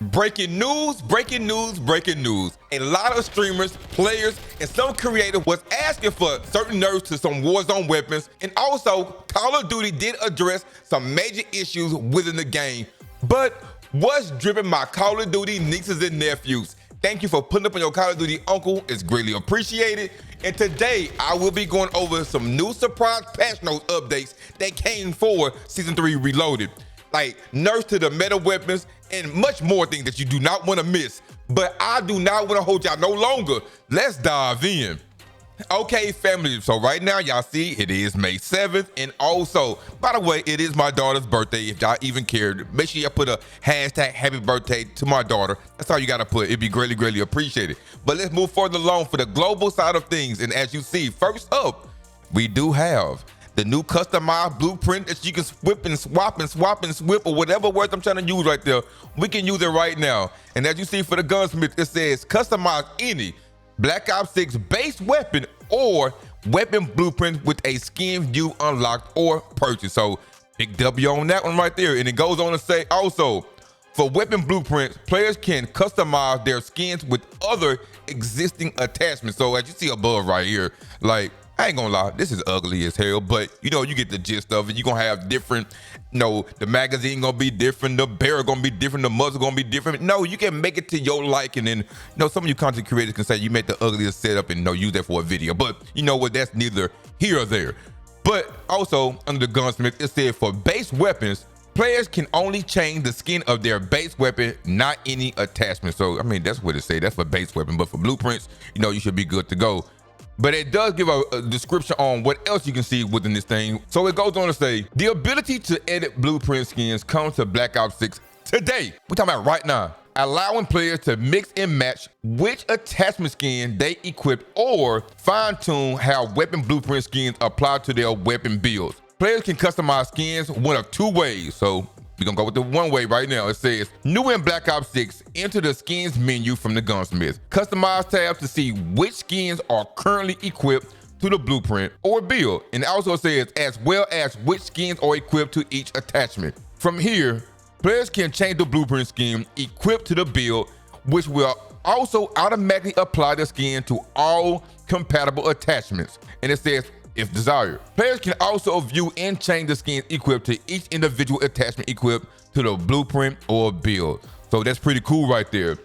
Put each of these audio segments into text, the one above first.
Breaking news, breaking news, breaking news. A lot of streamers, players, and some creators was asking for certain nerfs to some Warzone weapons, and also Call of Duty did address some major issues within the game. But what's driven my Call of Duty nieces and nephews? Thank you for putting up on your Call of Duty uncle. It's greatly appreciated. And today, I will be going over some new surprise patch notes updates that came for Season 3 Reloaded. Like nerfs to the meta weapons and much more things that you do not want to miss. But I do not want to hold y'all no longer. Let's dive in. Okay, family, so right now y'all see it is May 7th, and also, by the way, it is my daughter's birthday. If y'all even cared, make sure y'all put a hashtag happy birthday to my daughter. That's all you gotta put. It'd be greatly appreciated. But let's move further along for the global side of things. And as you see, first up, we do have the new customized blueprint that you can whip and swap and swap and swip, or whatever words I'm trying to use right there. We can use it right now. And as you see for the gunsmith, it says customize any Black Ops 6 base weapon or weapon blueprint with a skin view unlocked or purchased. So big W on that one right there. And it goes on to say also, for weapon blueprints, players can customize their skins with other existing attachments. So as you see above right here, like, I ain't gonna lie, this is ugly as hell, but you know, you get the gist of it. You're gonna have different, the magazine gonna be different, the barrel gonna be different, the muzzle gonna be different. No, you can make it to your liking, and some of you content creators can say you made the ugliest setup and use that for a video. But you know what, that's neither here or there. But also, under the gunsmith, it said for base weapons, players can only change the skin of their base weapon, not any attachment. So, I mean, that's what it say. That's for base weapon. But for blueprints, you should be good to go. But it does give a description on what else you can see within this thing. So it goes on to say, the ability to edit blueprint skins comes to Black Ops 6 today. We're talking about right now. Allowing players to mix and match which attachment skin they equip or fine-tune how weapon blueprint skins apply to their weapon builds. Players can customize skins one of two ways. So we're gonna go with the one way right now. It says, new in Black Ops 6, enter the skins menu from the gunsmith. Customize tab to see which skins are currently equipped to the blueprint or build. And it also says, as well as which skins are equipped to each attachment. From here, players can change the blueprint skin equipped to the build, which will also automatically apply the skin to all compatible attachments. And it says, if desired. Players can also view and change the skins equipped to each individual attachment equipped to the blueprint or build. So that's pretty cool right there.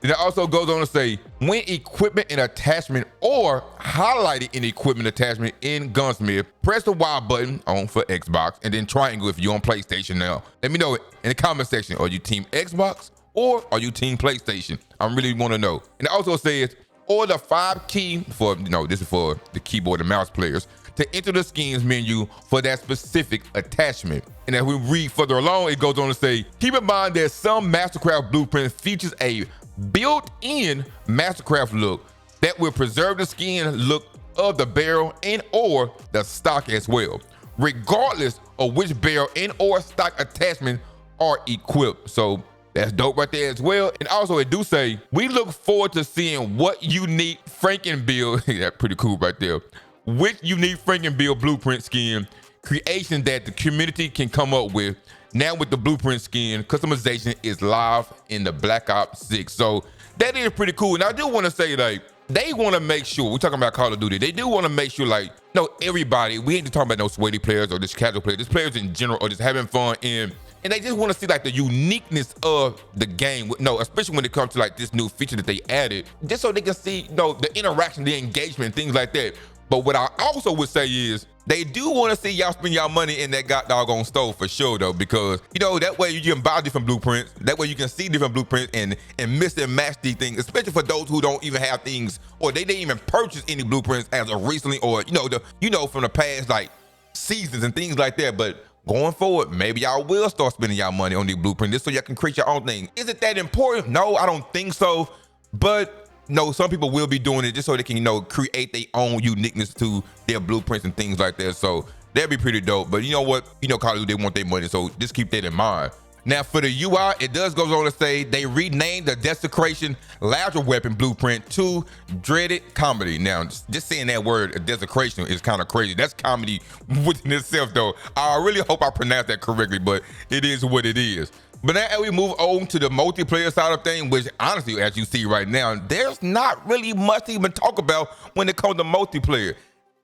Then it also goes on to say, when equipment and attachment or highlighted in equipment attachment in gunsmith, press the Y button on for Xbox and then triangle if you're on PlayStation now. Let me know in the comment section, are you team Xbox or are you team PlayStation? I really want to know. And it also says, or the 5 key for, this is for the keyboard and mouse players, to enter the skins menu for that specific attachment. And as we read further along, it goes on to say, keep in mind that some Mastercraft blueprint features a built-in Mastercraft look that will preserve the skin look of the barrel and or the stock as well, regardless of which barrel and or stock attachment are equipped. So that's dope right there as well. And also it do say, we look forward to seeing what unique Franken build, that's pretty cool right there, which unique Franken build blueprint skin creation that the community can come up with. Now with the blueprint skin, customization is live in the Black Ops 6. So that is pretty cool. And I do want to say, like, they want to make sure, we're talking about Call of Duty, they do want to make sure, like, everybody, we ain't just talking about no sweaty players or just casual players, just players in general are just having fun and they just want to see like the uniqueness of the game, especially when it comes to like this new feature that they added, just so they can see, the interaction, the engagement, things like that. But what I also would say is, they do want to see y'all spend y'all money in that doggone store for sure though, because that way you can buy different blueprints, that way you can see different blueprints and mix and match these things, especially for those who don't even have things, or they didn't even purchase any blueprints as of recently, or from the past like seasons and things like that. But going forward, maybe y'all will start spending y'all money on these blueprints just so y'all can create your own thing. Is it that important? No, I don't think so. But some people will be doing it just so they can, create their own uniqueness to their blueprints and things like that. So that'd be pretty dope. But you know what? Call of Duty, they want their money. So just keep that in mind. Now for the UI, it does goes on to say they renamed the Desecration Ladder Weapon Blueprint to Dreaded Comedy. Now, just saying that word, Desecration, is kind of crazy. That's comedy within itself though. I really hope I pronounced that correctly, but it is what it is. But now as we move on to the multiplayer side of things, which honestly, as you see right now, there's not really much to even talk about when it comes to multiplayer.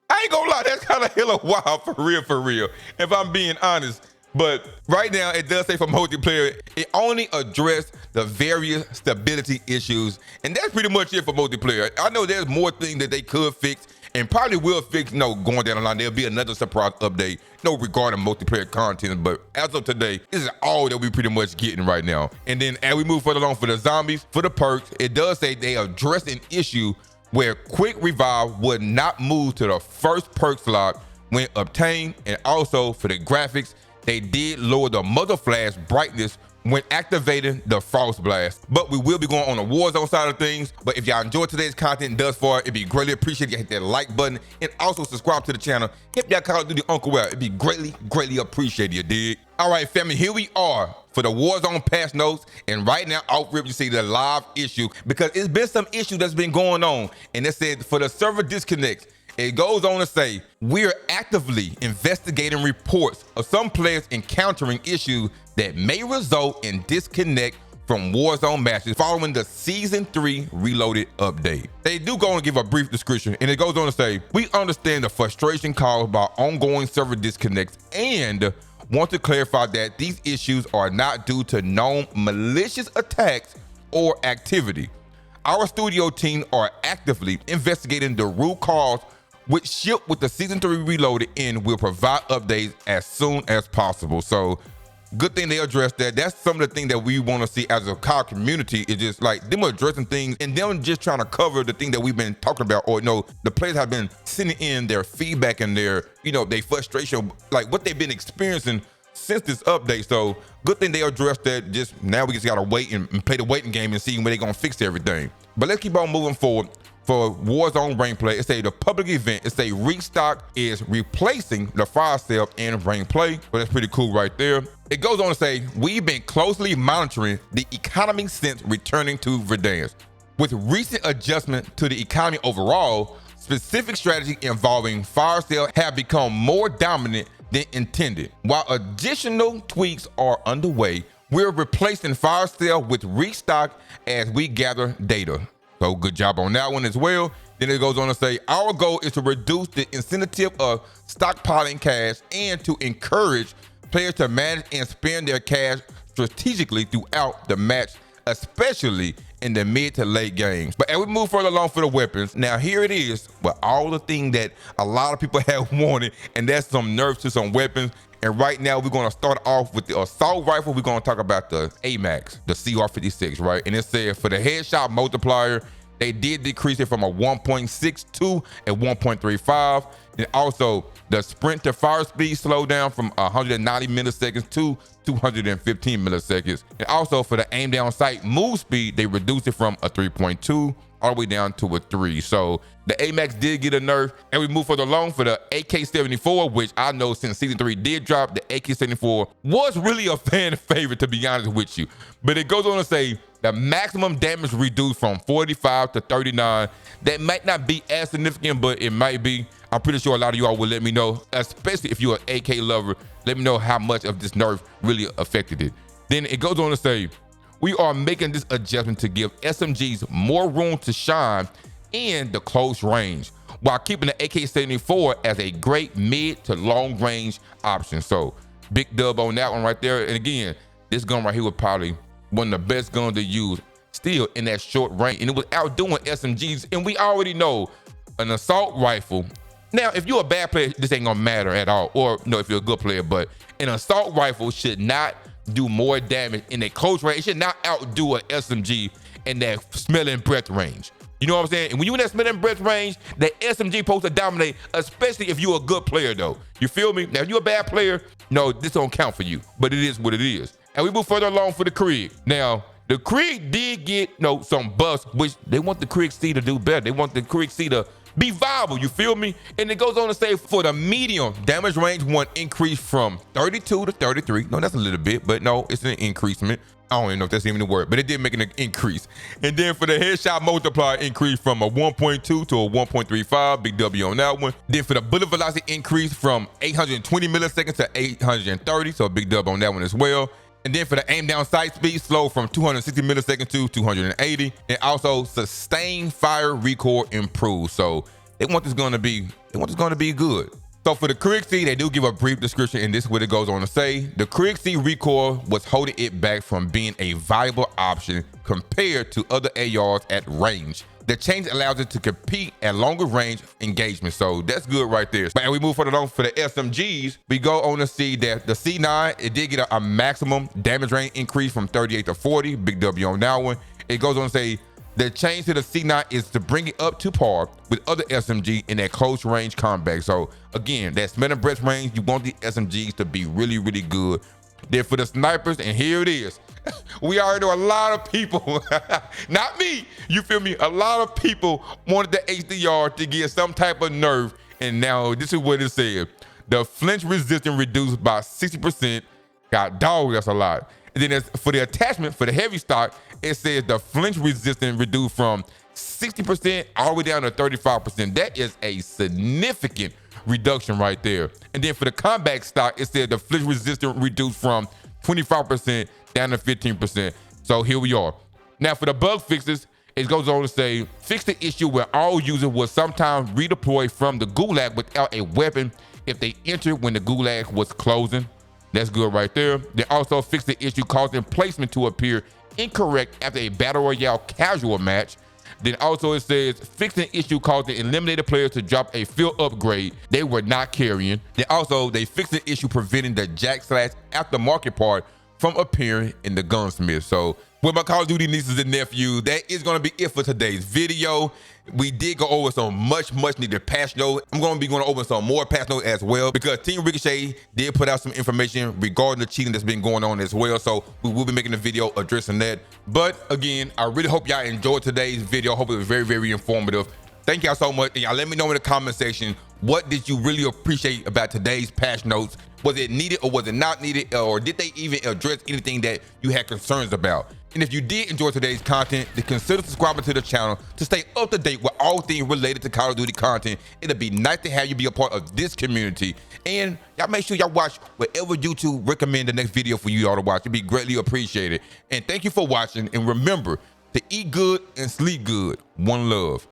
I ain't gonna lie, that's kind of hella wild for real, if I'm being honest. But right now, it does say for multiplayer, it only addressed the various stability issues. And that's pretty much it for multiplayer. I know there's more things that they could fix and probably will fix, going down the line. There'll be another surprise update, regarding multiplayer content. But as of today, this is all that we pretty much getting right now. And then as we move further along for the zombies, for the perks, it does say they address an issue where quick revive would not move to the first perk slot when obtained. And also for the graphics, they did lower the muzzle flash brightness when activating the frost blast. But we will be going on the Warzone side of things. But if y'all enjoyed today's content thus far, it'd be greatly appreciated if you hit that like button and also subscribe to the channel. Hit that Call of Duty Uncle Well. It'd be greatly appreciated, you dig? All right, family, here we are for the Warzone patch notes. And right now, off rip, you see the live issue because it's been some issue that's been going on. And it said for the server disconnects, it goes on to say, we're actively investigating reports of some players encountering issues that may result in disconnect from Warzone matches following the Season 3 Reloaded update. They do go and give a brief description, and it goes on to say, we understand the frustration caused by ongoing server disconnects and want to clarify that these issues are not due to known malicious attacks or activity. Our studio team are actively investigating the root cause, which ship with the Season 3 Reloaded and will provide updates as soon as possible. So good thing they addressed that. That's some of the things that we want to see as a COD community, is just like them addressing things and them just trying to cover the thing that we've been talking about, or the players have been sending in their feedback and their, their frustration, like what they've been experiencing since this update. So good thing they addressed that. Just now we just gotta wait and play the waiting game and see when they're gonna fix everything. But let's keep on moving forward. For Warzone rank play, it say the public event, it say restock is replacing the fire sale in rank play. So that's pretty cool right there. It goes on to say, we've been closely monitoring the economy since returning to Verdansk. With recent adjustment to the economy overall, specific strategy involving fire sale have become more dominant than intended. While additional tweaks are underway, we're replacing fire sale with restock as we gather data. So good job on that one as well. Then it goes on to say, our goal is to reduce the incentive of stockpiling cash and to encourage players to manage and spend their cash strategically throughout the match, especially in the mid to late games. But as we move further along for the weapons, now here it is with all the things that a lot of people have wanted, and that's some nerfs to some weapons. And right now we're gonna start off with the assault rifle. We're gonna talk about the amax, the CR56, right? And it said for the headshot multiplier, they did decrease it from a 1.6 to a 1.35. And also the sprint to fire speed slowed down from 190 milliseconds to 215 milliseconds. And also for the aim down sight move speed, they reduced it from a 3.2 all the way down to a 3. So the amax did get a nerf. And we move further along for the AK-74, which I know since Season 3 did drop, the AK-74 was really a fan favorite, to be honest with you. But it goes on to say the maximum damage reduced from 45 to 39. That might not be as significant, but it might be. I'm pretty sure a lot of y'all will let me know, especially if you're an AK lover. Let me know how much of this nerf really affected it. Then it goes on to say, we are making this adjustment to give SMGs more room to shine in the close range, while keeping the AK-74 as a great mid to long range option. So big dub on that one right there. And again, this gun right here was probably one of the best guns to use still in that short range, and it was outdoing SMGs. And we already know an assault rifle. Now, if you're a bad player, this ain't gonna matter at all, or if you're a good player, but an assault rifle should not do more damage in a close range. It should not outdo an SMG in that smelling breath range. You know what I'm saying? And when you're in that smelling breath range, that SMG supposed to dominate, especially if you're a good player though. You feel me? Now, if you're a bad player, no, this don't count for you, but it is what it is. And we move further along for the Krieg. Now, the Krieg did get some buffs, which they want the Krieg C to do better. They want the Krieg C to be viable, you feel me? And it goes on to say for the medium, damage range 1 increased from 32 to 33. No, that's a little bit, but no, it's an increasement. I don't even know if that's even the word, but it did make an increase. And then for the headshot multiplier, increase from a 1.2 to a 1.35, big W on that one. Then for the bullet velocity, increase from 820 milliseconds to 830, so a big dub on that one as well. And then for the aim down sight speed, slow from 260 milliseconds to 280. And also sustained fire recoil improved. So they want this gun to be good. So for the Krieg C, they do give a brief description, and this is what it goes on to say. The Krieg C recoil was holding it back from being a viable option compared to other ARs at range. The change allows it to compete at longer range engagement, so that's good right there. But we move further on for the SMGs, we go on to see that the C9, it did get a maximum damage range increase from 38 to 40, big W on that one. It goes on to say, the change to the C9 is to bring it up to par with other SMG in that close range combat. So again, that smell and breath range, you want the SMGs to be really, really good. Then for the snipers, and here it is. We already know a lot of people, not me, you feel me? A lot of people wanted the HDR to get some type of nerf, and now this is what it said. The flinch resistance reduced by 60%. God dog, that's a lot. And then for the attachment, for the heavy stock, it says the flinch resistance reduced from 60% all the way down to 35%. That is a significant reduction right there. And then for the combat stock, it said the flinch resistance reduced from 25% down to 15%. So here we are. Now for the bug fixes, it goes on to say, fix the issue where all users will sometimes redeploy from the gulag without a weapon if they entered when the gulag was closing. That's good right there. They also fix the issue causing placement to appear incorrect after a battle royale casual match. Then also it says, fix the issue causing eliminated players to drop a field upgrade they were not carrying. Then also they fixed the issue preventing the jack/aftermarket part from appearing in the gunsmith. So with my Call of Duty nieces and nephews, that is going to be it for today's video. We did go over some much needed patch notes. I'm going to be going over some more patch notes as well, because Team Ricochet did put out some information regarding the cheating that's been going on as well. So we will be making a video addressing that. But again, I really hope y'all enjoyed today's video. I hope it was very informative. Thank y'all so much. And y'all let me know in the comment section, what did you really appreciate about today's patch notes? Was it needed or was it not needed? Or did they even address anything that you had concerns about? And if you did enjoy today's content, then consider subscribing to the channel to stay up to date with all things related to Call of Duty content. It'll be nice to have you be a part of this community. And y'all make sure y'all watch whatever YouTube recommend the next video for you all to watch. It'd be greatly appreciated. And thank you for watching. And remember to eat good and sleep good. One love.